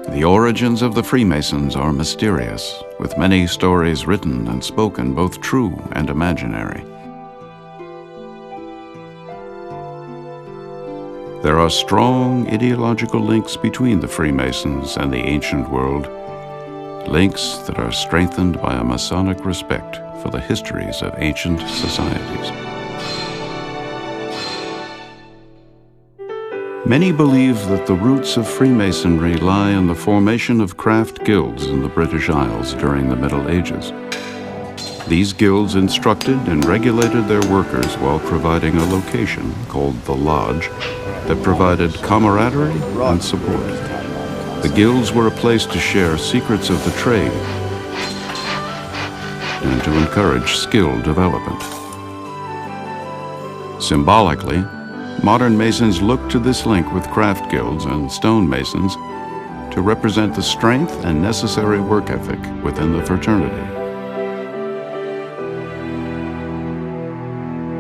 The origins of the Freemasons are mysterious, with many stories written and spoken, both true and imaginary. There are strong ideological links between the Freemasons and the ancient world, links that are strengthened by a Masonic respect for the histories of ancient societies. Many believe that the roots of Freemasonry lie in the formation of craft guilds in the British Isles during the Middle Ages. These guilds instructed and regulated their workers while providing a location, called the Lodge, that provided camaraderie and support. The guilds were a place to share secrets of the trade and to encourage skill development. Symbolically, modern Masons look to this link with craft guilds and stonemasons to represent the strength and necessary work ethic within the fraternity.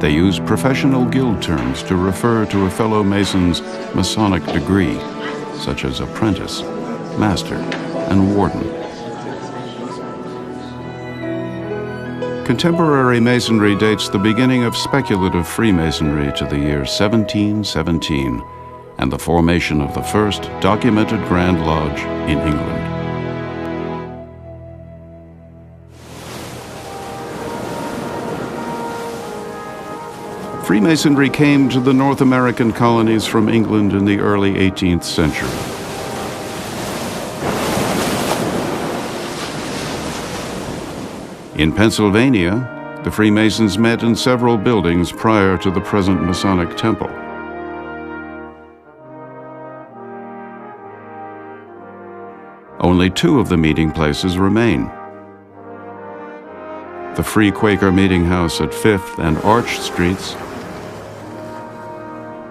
They use professional guild terms to refer to a fellow Mason's Masonic degree, such as apprentice, master, and warden. Contemporary Masonry dates the beginning of speculative Freemasonry to the year 1717 and the formation of the first documented Grand Lodge in England. Freemasonry came to the North American colonies from England in the early 18th century. In Pennsylvania, the Freemasons met in several buildings prior to the present Masonic temple. Only two of the meeting places remain: the Free Quaker Meeting House at 5th and Arch Streets,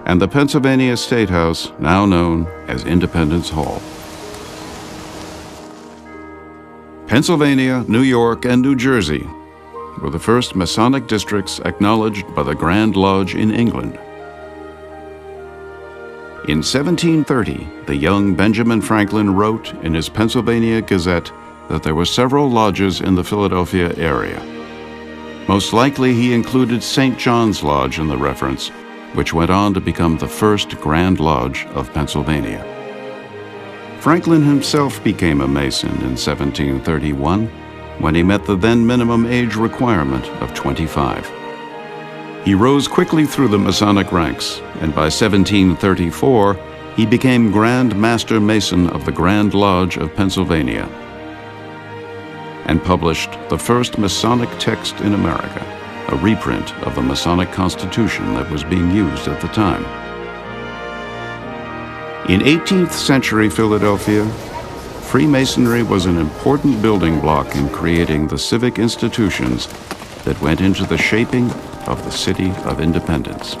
and the Pennsylvania State House, now known as Independence Hall. Pennsylvania, New York, and New Jersey were the first Masonic districts acknowledged by the Grand Lodge in England. In 1730, the young Benjamin Franklin wrote in his Pennsylvania Gazette that there were several lodges in the Philadelphia area. Most likely he included St. John's Lodge in the reference, which went on to become the first Grand Lodge of Pennsylvania. Franklin himself became a Mason in 1731 when he met the then minimum age requirement of 25. He rose quickly through the Masonic ranks, and by 1734 he became Grand Master Mason of the Grand Lodge of Pennsylvania and published the first Masonic text in America, a reprint of the Masonic Constitution that was being used at the time. In 18th century Philadelphia, Freemasonry was an important building block in creating the civic institutions that went into the shaping of the City of Independence.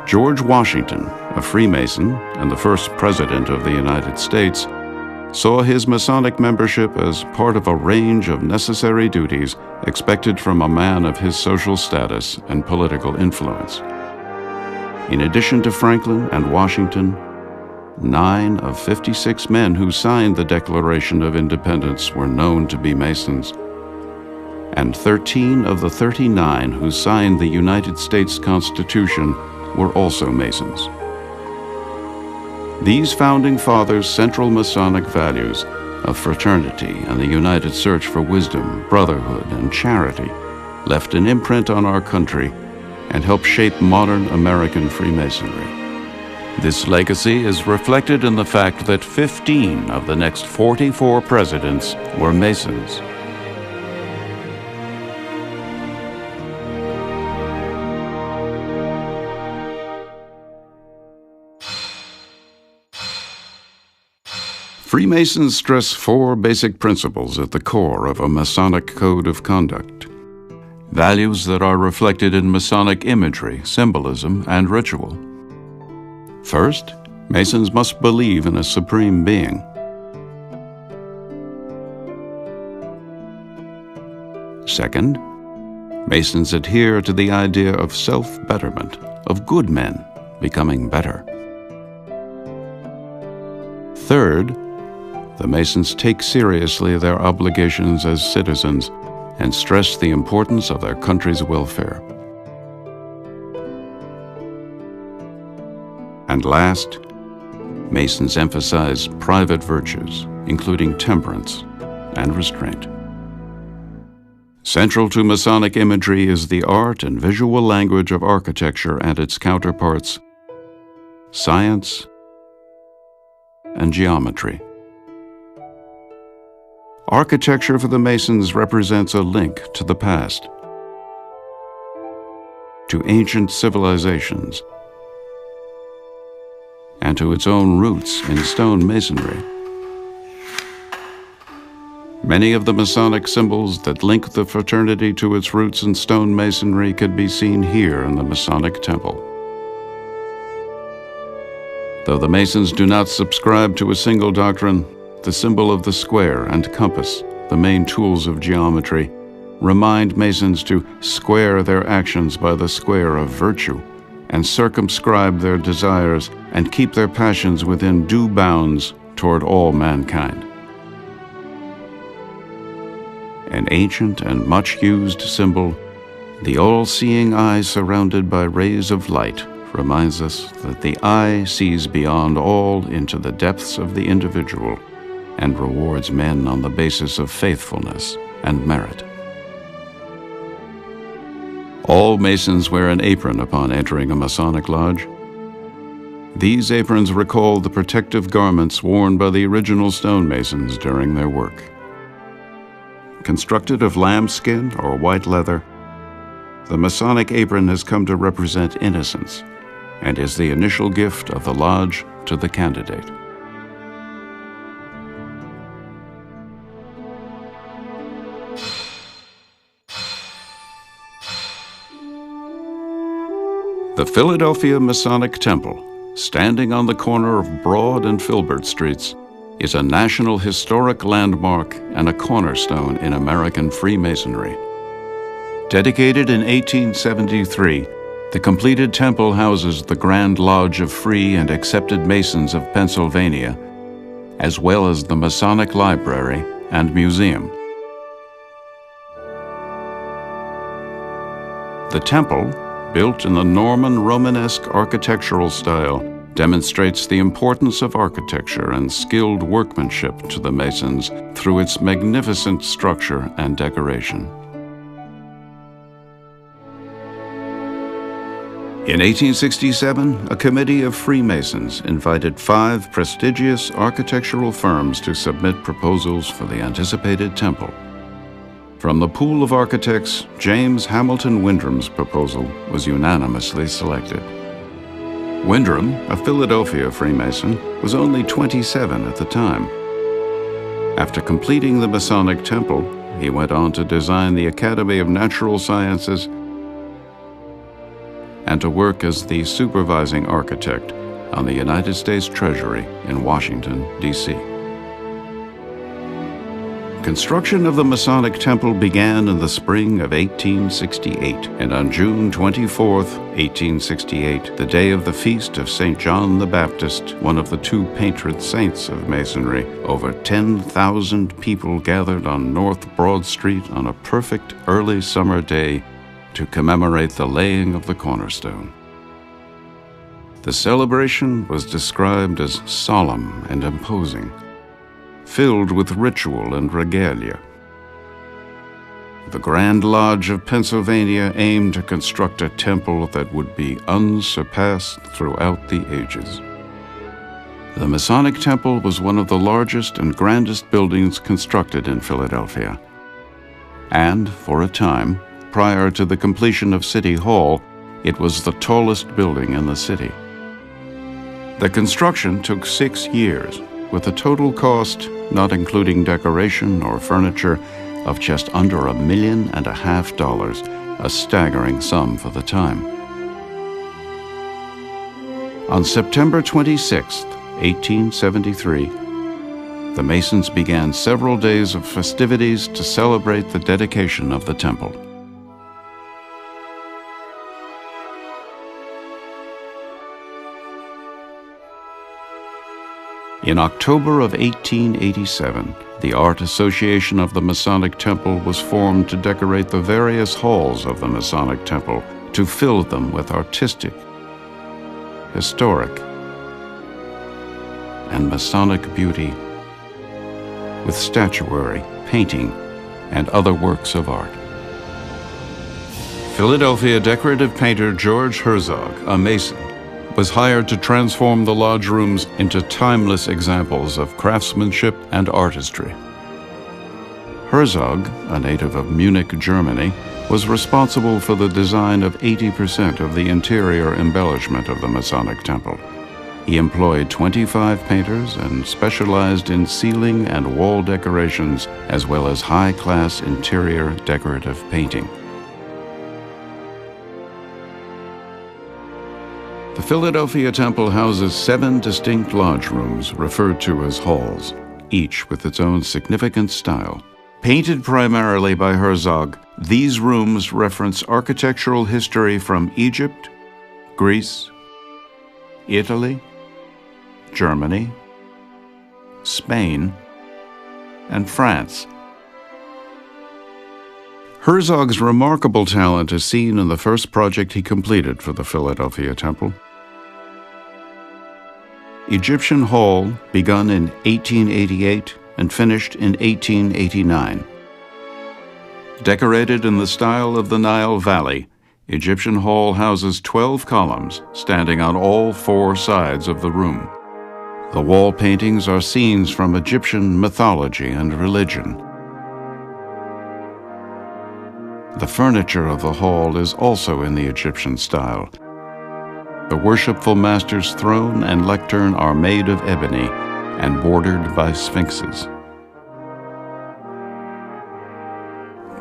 George Washington, a Freemason and the first President of the United States, saw his Masonic membership as part of a range of necessary duties expected from a man of his social status and political influence. In addition to Franklin and Washington, 9 of 56 men who signed the Declaration of Independence were known to be Masons, and 13 of the 39 who signed the United States Constitution were also Masons. These founding fathers' central Masonic values of fraternity and the united search for wisdom, brotherhood, and charity left an imprint on our country and helped shape modern American Freemasonry. This legacy is reflected in the fact that 15 of the next 44 presidents were Masons. Freemasons stress 4 basic principles at the core of a Masonic code of conduct, values that are reflected in Masonic imagery, symbolism, and ritual. First, Masons must believe in a supreme being. Second, Masons adhere to the idea of self-betterment, of good men becoming better. Third, the Masons take seriously their obligations as citizens and stress the importance of their country's welfare. And last, Masons emphasize private virtues, including temperance and restraint. Central to Masonic imagery is the art and visual language of architecture and its counterparts, science, and geometry. Architecture for the Masons represents a link to the past, to ancient civilizations, and to its own roots in stone masonry. Many of the Masonic symbols that link the fraternity to its roots in stone masonry could be seen here in the Masonic Temple. Though the Masons do not subscribe to a single doctrine, the symbol of the square and compass, the main tools of geometry, remind Masons to square their actions by the square of virtue and circumscribe their desires and keep their passions within due bounds toward all mankind. An ancient and much-used symbol, the all-seeing eye surrounded by rays of light, reminds us that the eye sees beyond all into the depths of the individual and rewards men on the basis of faithfulness and merit. All Masons wear an apron upon entering a Masonic lodge. These aprons recall the protective garments worn by the original stonemasons during their work. Constructed of lambskin or white leather, the Masonic apron has come to represent innocence and is the initial gift of the lodge to the candidate. The Philadelphia Masonic Temple, standing on the corner of Broad and Filbert Streets, is a national historic landmark and a cornerstone in American Freemasonry. Dedicated in 1873, the completed temple houses the Grand Lodge of Free and Accepted Masons of Pennsylvania, as well as the Masonic Library and Museum. The temple, built in the Norman Romanesque architectural style, demonstrates the importance of architecture and skilled workmanship to the Masons through its magnificent structure and decoration. In 1867, a committee of Freemasons invited 5 prestigious architectural firms to submit proposals for the anticipated temple. From the pool of architects, James Hamilton Windrum's proposal was unanimously selected. Windrum, a Philadelphia Freemason, was only 27 at the time. After completing the Masonic Temple, he went on to design the Academy of Natural Sciences and to work as the supervising architect on the United States Treasury in Washington, D.C. Construction of the Masonic Temple began in the spring of 1868, and on June 24, 1868, the day of the feast of St. John the Baptist, one of the 2 patron saints of Masonry, over 10,000 people gathered on North Broad Street on a perfect early summer day to commemorate the laying of the cornerstone. The celebration was described as solemn and imposing, filled with ritual and regalia. The Grand Lodge of Pennsylvania aimed to construct a temple that would be unsurpassed throughout the ages. The Masonic Temple was one of the largest and grandest buildings constructed in Philadelphia, and for a time, prior to the completion of City Hall, it was the tallest building in the city. The construction took 6 years, with a total cost, not including decoration or furniture, of just under $1.5 million, a staggering sum for the time. On September 26, 1873, the Masons began several days of festivities to celebrate the dedication of the temple. In October of 1887, the Art Association of the Masonic Temple was formed to decorate the various halls of the Masonic Temple, to fill them with artistic, historic, and Masonic beauty, with statuary, painting, and other works of art. Philadelphia decorative painter George Herzog, a Mason, was hired to transform the lodge rooms into timeless examples of craftsmanship and artistry. Herzog, a native of Munich, Germany, was responsible for the design of 80% of the interior embellishment of the Masonic Temple. He employed 25 painters and specialized in ceiling and wall decorations, as well as high-class interior decorative painting. The Philadelphia Temple houses 7 distinct lodge rooms referred to as halls, each with its own significant style. Painted primarily by Herzog, these rooms reference architectural history from Egypt, Greece, Italy, Germany, Spain, and France. Herzog's remarkable talent is seen in the first project he completed for the Philadelphia Temple. Egyptian Hall, begun in 1888 and finished in 1889. Decorated in the style of the Nile Valley, Egyptian Hall houses 12 columns standing on all 4 sides of the room. The wall paintings are scenes from Egyptian mythology and religion. The furniture of the hall is also in the Egyptian style. The worshipful master's throne and lectern are made of ebony and bordered by sphinxes.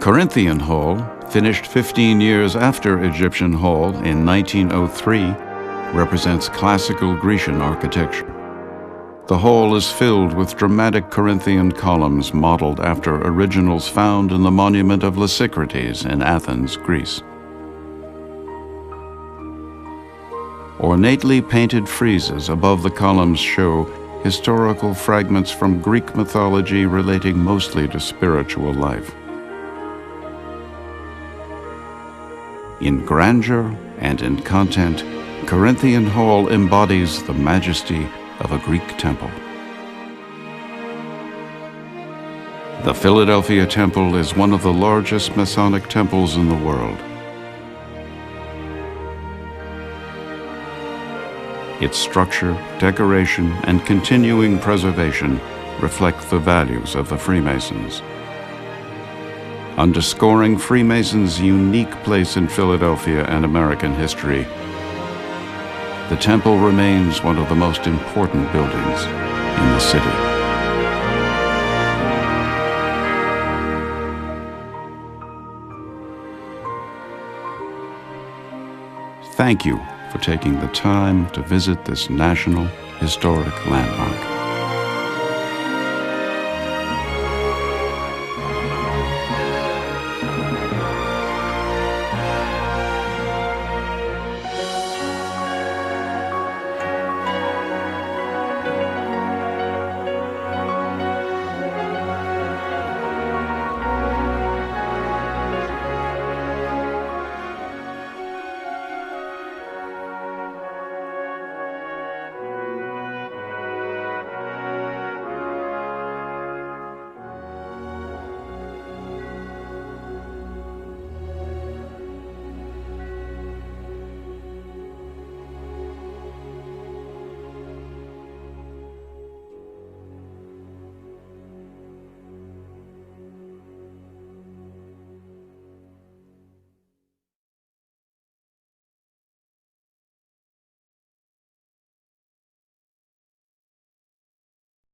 Corinthian Hall, finished 15 years after Egyptian Hall in 1903, represents classical Grecian architecture. The hall is filled with dramatic Corinthian columns modeled after originals found in the monument of Lysicrates in Athens, Greece. Ornately painted friezes above the columns show historical fragments from Greek mythology relating mostly to spiritual life. In grandeur and in content, Corinthian Hall embodies the majesty of a Greek temple. The Philadelphia Temple is one of the largest Masonic temples in the world. Its structure, decoration, and continuing preservation reflect the values of the Freemasons. Underscoring Freemasons' unique place in Philadelphia and American history, the temple remains one of the most important buildings in the city. Thank you for taking the time to visit this national historic landmark.